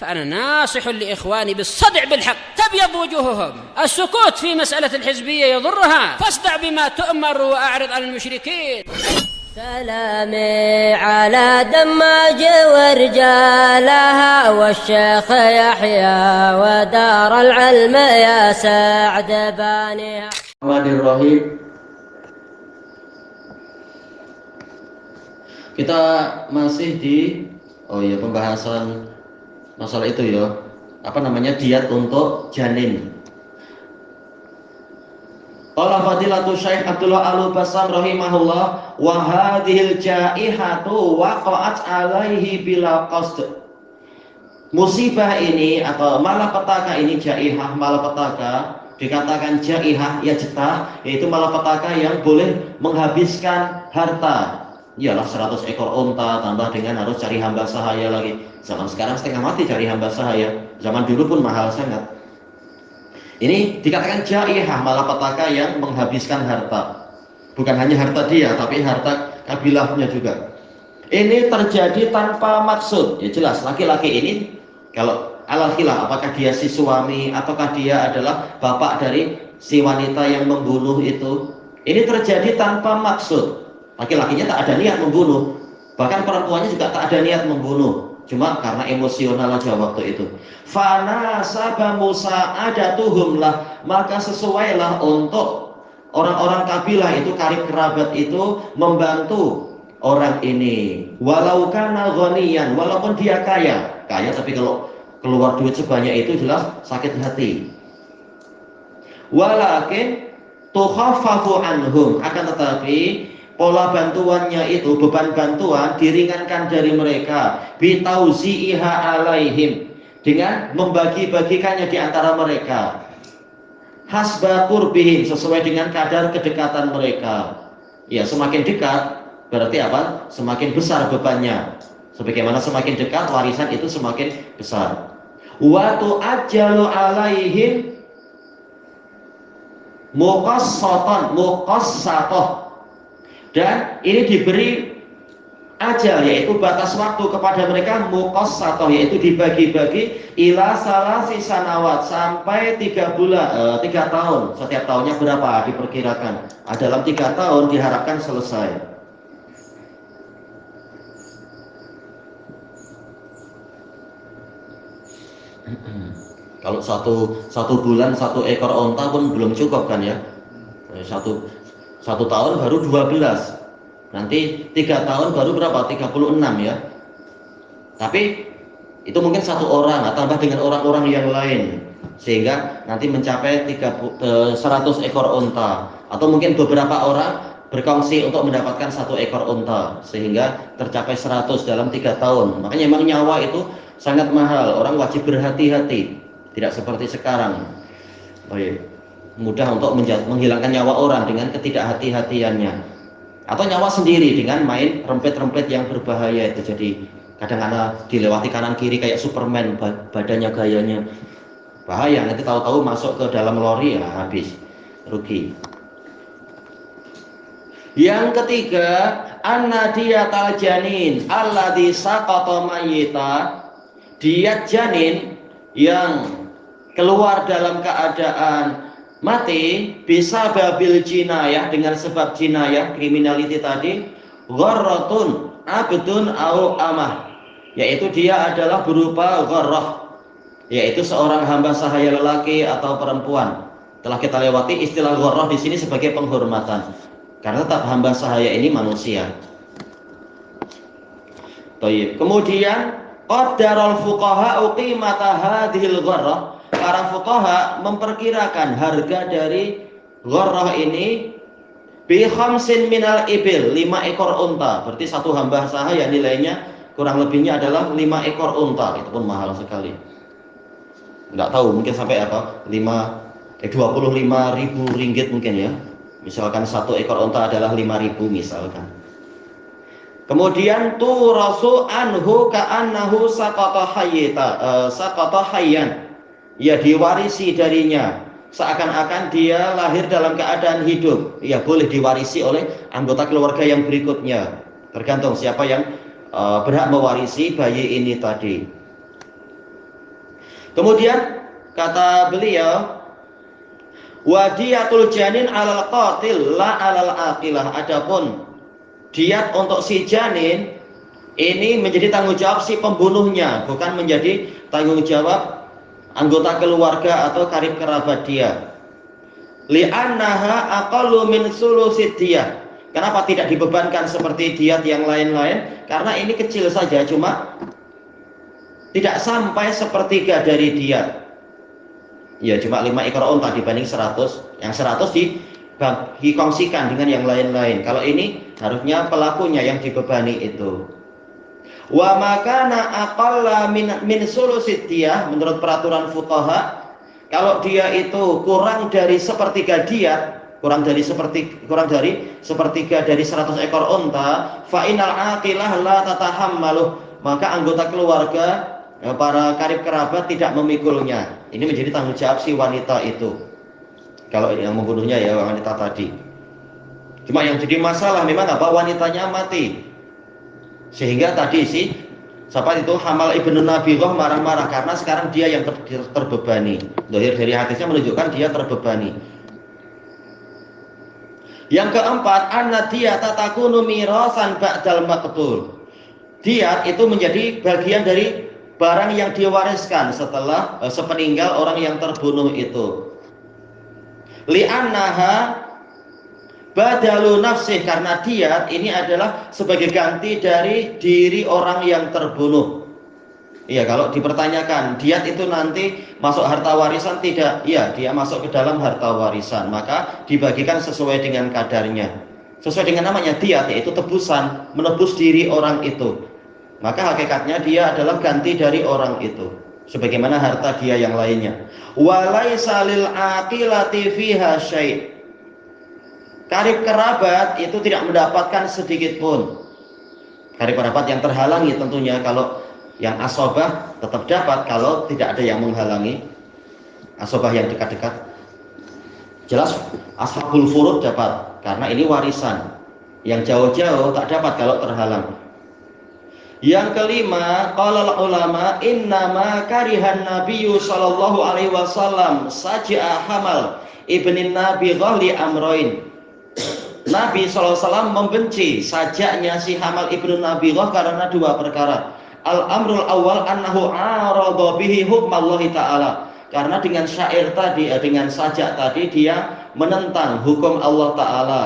فأنا ناصح لإخواني بالصدع بالحق تبيض وجوههم. السكوت في مسألة الحزبية يضرها، فاصدع بما تؤمر وأعرض عن المشركين. سلامي على دماج ورجالها والشيخ يحيى ودار العلم يا سعد بانيها. Bismillahirrahmanirrahim. Kita masih di pembahasan masalah itu ya. Apa namanya, diat untuk janin. Qala fadilatu Syekh Abdullah Al-Bassam rahimahullah, wa hadhil jaihatu waqa'at alaihi bila qasd. Musibah ini atau malapetaka ini, jaihah, malapetaka, dikatakan jaihah ya jetah, yaitu malapetaka yang boleh menghabiskan harta. Iyalah 100 ekor unta tambah dengan harus cari hamba sahaya lagi. Zaman sekarang setengah mati cari hamba sahaya. Zaman dulu pun mahal sangat. Ini dikatakan jaihah, malapetaka yang menghabiskan harta. Bukan hanya harta dia, tapi harta kabilahnya juga. Ini terjadi tanpa maksud. Ya jelas, laki-laki ini kalau alal khilaf, apakah dia si suami ataukah dia adalah bapak dari si wanita yang membunuh itu. Ini terjadi tanpa maksud. Laki-lakinya tak ada niat membunuh, bahkan perempuannya juga tak ada niat membunuh, cuma karena emosional aja waktu itu. Fana sabah musa'adatuhum lah, maka sesuailah untuk orang-orang kabilah itu, karib kerabat itu membantu orang ini. Walau kana ghaniyan, walaupun dia kaya tapi kalau keluar duit sebanyak itu jelas sakit hati. Walakin tukhaffafu anhum, akan tetapi pola bantuannya itu, beban bantuan diringankan dari mereka, bitauzi'iha alaihim, dengan membagi-bagikannya di antara mereka, hasba qurbihim, sesuai dengan kadar kedekatan mereka. Ya, semakin dekat berarti apa? Semakin besar bebannya. Sebagaimana semakin dekat warisan itu semakin besar. Wa tu'ajjalu alaihim muqassatoh, dan ini diberi ajal, yaitu batas waktu kepada mereka, muqassatoh, yaitu dibagi-bagi ila salasi sanawat, sampai 3 tahun. Setiap tahunnya berapa diperkirakan? Dalam 3 tahun diharapkan selesai. Kalau satu bulan 1 ekor onta pun belum cukup kan ya. Satu tahun baru 12, nanti 3 tahun baru berapa? 36 ya. Tapi itu mungkin 1 orang, tambah dengan orang-orang yang lain, sehingga nanti mencapai 100 ekor unta. Atau mungkin beberapa orang berkongsi untuk mendapatkan 1 ekor unta, sehingga tercapai 100 dalam 3 tahun. Makanya memang nyawa itu sangat mahal, orang wajib berhati-hati. Tidak seperti sekarang, mudah untuk menghilangkan nyawa orang dengan ketidakhati-hatiannya, atau nyawa sendiri dengan main rempet-rempet yang berbahaya itu. Jadi kadang-kadang dilewati kanan kiri kayak Superman, badannya, gayanya bahaya, nanti tahu-tahu masuk ke dalam lori, ya habis, rugi. Yang ketiga, annadiyatal janin alladzi saqata mayyita, diat janin yang keluar dalam keadaan mati, bisa babil jinayah, dengan sebab jinayah, kriminality tadi, gharratun abdun au amah, yaitu dia adalah berupa gharrah, yaitu seorang hamba sahaya lelaki atau perempuan. Telah kita lewati istilah gharrah di sini sebagai penghormatan, karena tetap hamba sahaya ini manusia. Kemudian qaddaral fuqaha qimata hadhil gharrah, para fuqaha memperkirakan harga dari gharrah ini bi khamsin minal ibil, 5 ekor unta. Berarti 1 hamba sahaya nilainya kurang lebihnya adalah 5 ekor unta. Itu pun mahal sekali. Enggak tahu, mungkin sampai apa? 25.000 ringgit mungkin ya. Misalkan 1 ekor unta adalah 5.000 misalkan. Kemudian turasu anhu ka'annahu saqata hayyan, ya diwarisi darinya seakan-akan dia lahir dalam keadaan hidup. Ya boleh diwarisi oleh anggota keluarga yang berikutnya, tergantung siapa yang berhak mewarisi bayi ini tadi. Kemudian kata beliau, wadiyatul janin alal qatil la alal aqilah. Adapun diat untuk si janin ini menjadi tanggung jawab si pembunuhnya, bukan menjadi tanggung jawab anggota keluarga atau karib kerabat dia. Li'annaha aqallu min sulusid diyah. Kenapa tidak dibebankan seperti diat yang lain-lain? Karena ini kecil saja, cuma tidak sampai sepertiga dari diat. Ya, cuma 5 ekor unta dibanding 100. Yang 100 dikongsikan dengan yang lain-lain. Kalau ini harusnya pelakunya yang dibebani itu. Wa makana aqalla min sulusid diyah, menurut peraturan fuqaha, kalau dia itu kurang dari sepertiga diat, kurang dari sepertiga dari 100 ekor unta, fa inal aqilah la tatahammaluh, maka anggota keluarga, para karib kerabat tidak memikulnya. Ini menjadi tanggung jawab si wanita itu. Kalau yang membunuhnya ya wanita tadi. Cuma yang jadi masalah memang apa? Wanitanya mati. Sehingga tadi siapa itu Hamal ibnu Nabirah marah-marah karena sekarang dia yang terbebani. Dohir dari hadisnya menunjukkan dia terbebani. Yang keempat, anna diyata takunu mirasan ba'dal maqtul. Diat itu menjadi bagian dari barang yang diwariskan setelah sepeninggal orang yang terbunuh itu. Li'annaha badalu nafsih, karena diat ini adalah sebagai ganti dari diri orang yang terbunuh. Iya, kalau dipertanyakan diat itu nanti masuk harta warisan, tidak? Iya, dia masuk ke dalam harta warisan, maka dibagikan sesuai dengan kadarnya. Sesuai dengan namanya diat, yaitu tebusan, menebus diri orang itu. Maka hakikatnya dia adalah ganti dari orang itu, sebagaimana harta dia yang lainnya. Walaisa lil aqilati fiha syai'. Karib kerabat itu tidak mendapatkan sedikit pun. Karib kerabat yang terhalangi tentunya, kalau yang asobah tetap dapat kalau tidak ada yang menghalangi. Asobah yang dekat-dekat jelas ashabul furud dapat, karena ini warisan. Yang jauh-jauh tak dapat kalau terhalang. Yang kelima, qala ulama innama karihan nabiyyu sallallahu alaihi wasallam saj'a Hamal ibnin Nabirah li amroin. Nabi SAW membenci sajaknya si Hamal ibnu Nabirah karena dua perkara. Al-amrul awal annahu arada bihi hukmallahi ta'ala. Karena dengan syair tadi, dengan sajak tadi, dia menentang hukum Allah Ta'ala,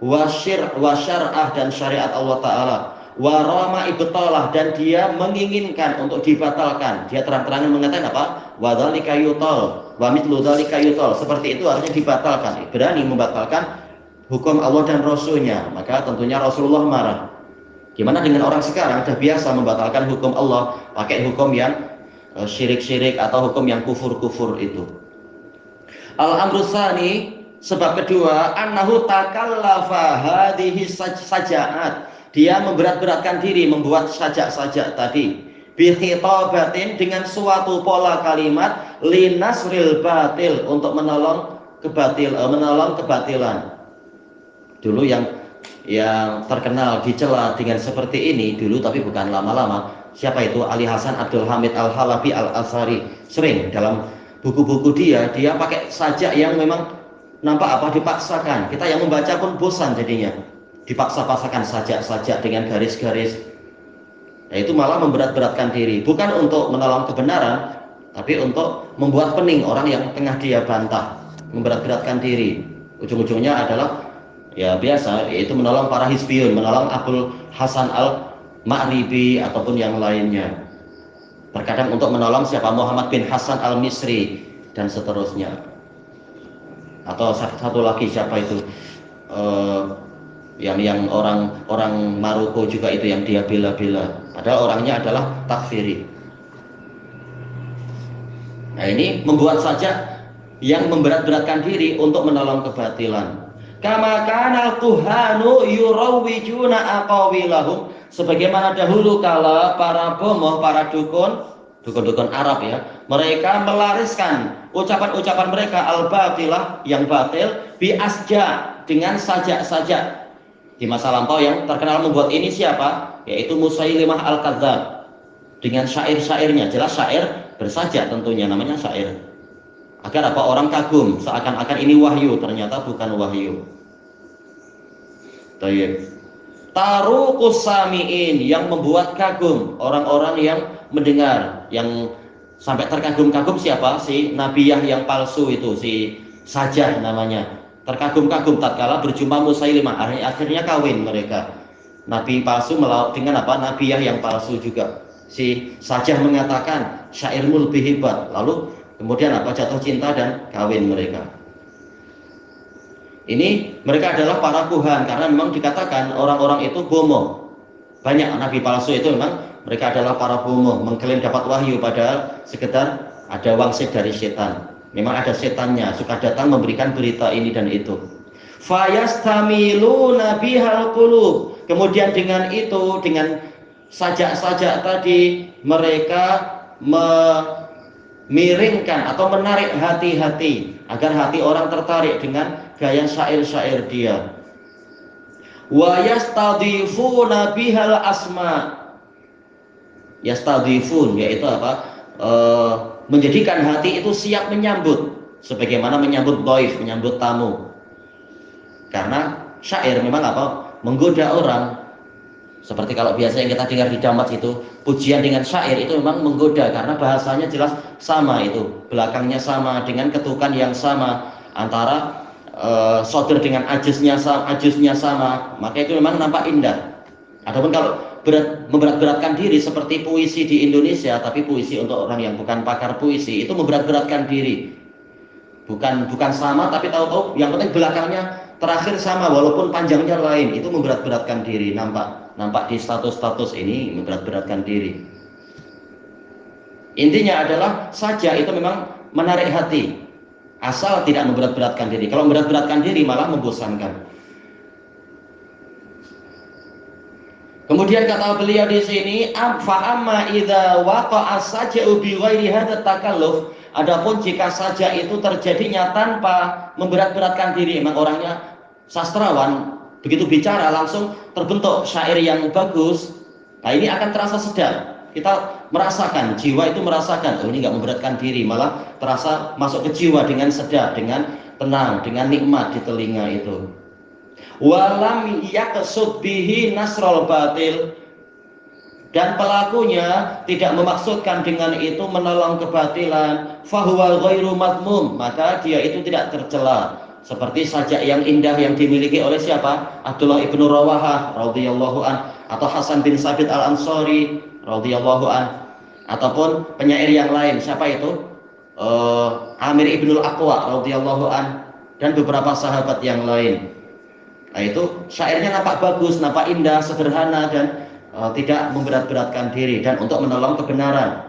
wa syar'ah dan syariat Allah Ta'ala, wa rama ibtalah, dan dia menginginkan untuk dibatalkan. Dia terang-terangan mengatakan apa? Wa dzalika yutal, wa mithlu dzalika yutal. Seperti itu artinya dibatalkan, berani membatalkan hukum Allah dan Rasulnya. Maka tentunya Rasulullah marah. Gimana dengan orang sekarang sudah biasa membatalkan hukum Allah, pakai hukum yang syirik-syirik atau hukum yang kufur-kufur itu. Al-amru tsani, sebab kedua, annahu takallafa hadhihi saja'at. Dia memberat-beratkan diri membuat sajak-sajak tadi. Bi khitabatin, dengan suatu pola kalimat, linasril batil, untuk menolong kebatilan. Dulu yang terkenal dicela dengan seperti ini dulu, tapi bukan lama-lama. Siapa itu? Ali Hasan Abdul Hamid Al-Halabi Al-Azhari. Sering dalam buku-buku dia pakai sajak yang memang nampak apa dipaksakan. Kita yang membaca pun bosan jadinya. Dipaksa-paksakan sajak-sajak dengan garis-garis. Nah, itu malah memberat-beratkan diri. Bukan untuk menolong kebenaran, tapi untuk membuat pening orang yang tengah dia bantah. Memberat-beratkan diri. Ujung-ujungnya adalah ya biasa, yaitu menolong para hizbiyun, menolong Abdul Hasan Al-Ma'ribi ataupun yang lainnya. Terkadang untuk menolong siapa? Muhammad bin Hasan Al-Misri dan seterusnya. Atau satu lagi siapa itu? Yang orang Maroko juga itu yang dia bela-bela. Padahal orangnya adalah takfiri. Nah, ini membuat saja yang memberat-beratkan diri untuk menolong kebatilan. Kama kana al-kuhanu yurawwijuna aqawilahum, sebagaimana dahulu kala para bomoh, para dukun Arab ya, mereka melariskan ucapan-ucapan mereka al-batilah, yang batil, bi asja, dengan sajak-sajak. Di masa lampau yang terkenal membuat ini siapa? Yaitu Musailimah al-Kadzdzab, dengan syair-syairnya. Jelas syair bersajak tentunya, namanya syair. Agar apa? Orang kagum, seakan-akan ini wahyu, ternyata bukan wahyu. Tayyib. Taruqus sami'in, yang membuat kagum orang-orang yang mendengar, yang sampai terkagum-kagum siapa? Si nabiyah yang palsu itu, si Sajah namanya. Terkagum-kagum tatkala berjumpa Musailimah, akhirnya kawin mereka. Nabi palsu dengan apa? Nabiyah yang palsu juga. Si Sajah mengatakan syairmu lebih hebat, lalu kemudian apa? Jatuh cinta dan kawin mereka. Ini mereka adalah para kuhan, karena memang dikatakan orang-orang itu bomo. Banyak nabi palsu itu memang mereka adalah para bomo, mengklaim dapat wahyu padahal sekedar ada wangsit dari setan. Memang ada setannya, suka datang memberikan berita ini dan itu. Fayastamiluna bihal qulub. Kemudian dengan itu, dengan sajak-sajak tadi, mereka memiringkan atau menarik hati-hati, agar hati orang tertarik dengan gaya syair-syair dia. Wa yastadhifuna bihal asma. Yastadhifun, yaitu apa? Menjadikan hati itu siap menyambut, sebagaimana menyambut dhaif, menyambut tamu. Karena syair memang apa? Menggoda orang. Seperti kalau biasa yang kita dengar di damat itu, pujian dengan syair itu memang menggoda, karena bahasanya jelas sama itu, belakangnya sama, dengan ketukan yang sama, antara soder dengan ajusnya sama, maka itu memang nampak indah. Adapun kalau memberat-beratkan diri seperti puisi di Indonesia, tapi puisi untuk orang yang bukan pakar puisi, itu memberat-beratkan diri. Bukan sama, tapi tahu-tahu yang penting belakangnya terakhir sama, walaupun panjangnya lain, itu memberat-beratkan diri. Nampak di status-status ini memberat-beratkan diri. Intinya adalah saja itu memang menarik hati, asal tidak memberat-beratkan diri. Kalau memberat-beratkan diri malah membosankan. Kemudian kata beliau di sini, fa amma idza waqa'a saja'u bi ghairi hadza takalluf. Adapun jika saja itu terjadinya tanpa memberat-beratkan diri, memang orangnya sastrawan, begitu bicara langsung terbentuk syair yang bagus. Nah, ini akan terasa sedap. Kita merasakan, jiwa itu merasakan, oh ini enggak memberatkan diri, malah terasa masuk ke jiwa dengan sedap, dengan tenang, dengan nikmat di telinga itu. Walam yaqsud bihi nasrul batil, dan pelakunya tidak memaksudkan dengan itu menolong kebatilan, fahuwa ghairu madmum, maka dia itu tidak tercela. Seperti sajak yang indah yang dimiliki oleh siapa? Abdullah ibnu Rawahah radhiyallahu an, atau Hasan bin Sabit al-Ansari radhiyallahu an, ataupun penyair yang lain. Siapa itu? Amir ibnul Aqwa radhiyallahu an, dan beberapa sahabat yang lain. Nah, itu syairnya nampak bagus, nampak indah, sederhana, dan tidak memberat-beratkan diri, dan untuk menolong kebenaran.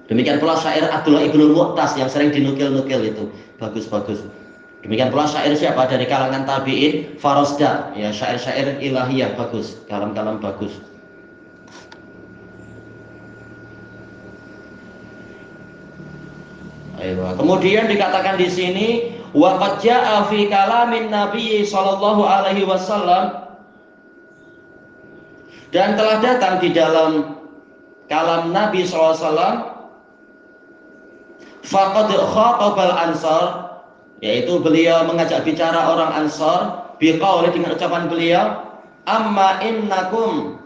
Demikian pula syair Abdullah ibnul Mu'tas yang sering dinukil-nukil itu bagus-bagus. Demikian pula syair siapa dari kalangan tabi'in? Farosda, ya, syair-syair ilahiyah bagus, kalam-kalam bagus. Ayo. Kemudian dikatakan di sini, wa qad jaa'a fi kalamin Nabi sallallahu alaihi wasallam, dan telah datang di dalam kalam Nabi sallallahu alaihi wasallam, faqad khatabal ansar, yaitu beliau mengajak bicara orang Ansar biqauli, dengan ucapan beliau, amma innakum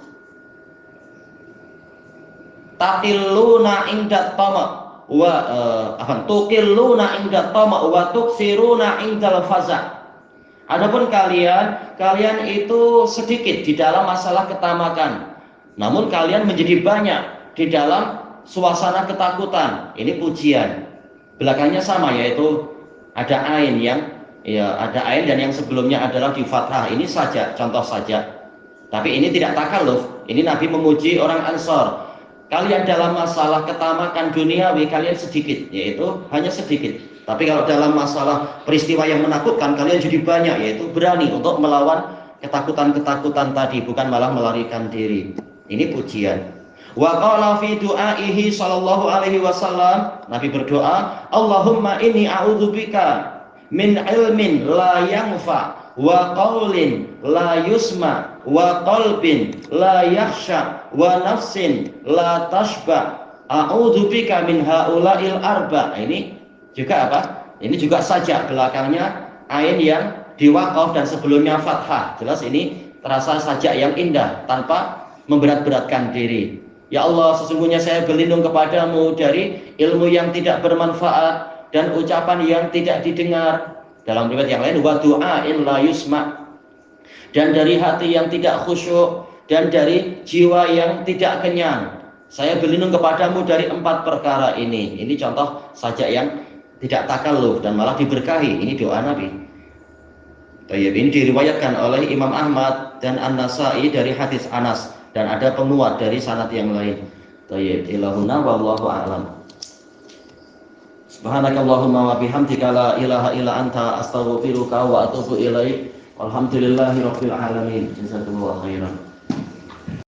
taqilluna inda tama wa tuqilluna inda tama wa tuksiruna indal faza. Adapun kalian itu sedikit di dalam masalah ketamakan, namun kalian menjadi banyak di dalam suasana ketakutan. Ini pujian. Belakangnya sama, yaitu ada ain ada ain, dan yang sebelumnya adalah di fathah. Ini saja, contoh saja. Tapi ini tidak takalluf. Ini Nabi memuji orang Ansar. Kalian dalam masalah ketamakan duniawi kalian sedikit, yaitu hanya sedikit. Tapi kalau dalam masalah peristiwa yang menakutkan kalian jadi banyak, yaitu berani untuk melawan ketakutan-ketakutan tadi, bukan malah melarikan diri. Ini pujian. Wa qala fi du'aihi sallallahu alaihi wasallam, Nabi berdoa, Allahumma inni a'udzubika min ilmin la yanfa wa qaulin la yusma wa qalbin la yakhsha wa nafsin la tashba. a'udzubika min haula'il arba. Ini juga apa? Ini juga sajak, belakangnya ain yang diwaqaf dan sebelumnya fathah. Jelas ini terasa sajak yang indah tanpa memberat-beratkan diri. Ya Allah, sesungguhnya saya berlindung kepadamu dari ilmu yang tidak bermanfaat dan ucapan yang tidak didengar. Dalam riwayat yang lain, wa du'ain la yusma', dan dari hati yang tidak khusyuk dan dari jiwa yang tidak kenyang. Saya berlindung kepadamu dari 4 perkara ini. Ini contoh sajak yang tidak takalluf dan malah diberkahi. Ini doa Nabi. Tayyib, ini diriwayatkan oleh Imam Ahmad dan An-Nasai dari hadis Anas, dan ada penguat dari sanad yang lain. Tayyib, ilahuna wallahu a'lam. Subhanakallahumma wa bihamdika la ilaha illa anta astaghfiruka wa atubu ilaik. Walhamdulillahi rabbil alamin. Jazakumullahu khairan.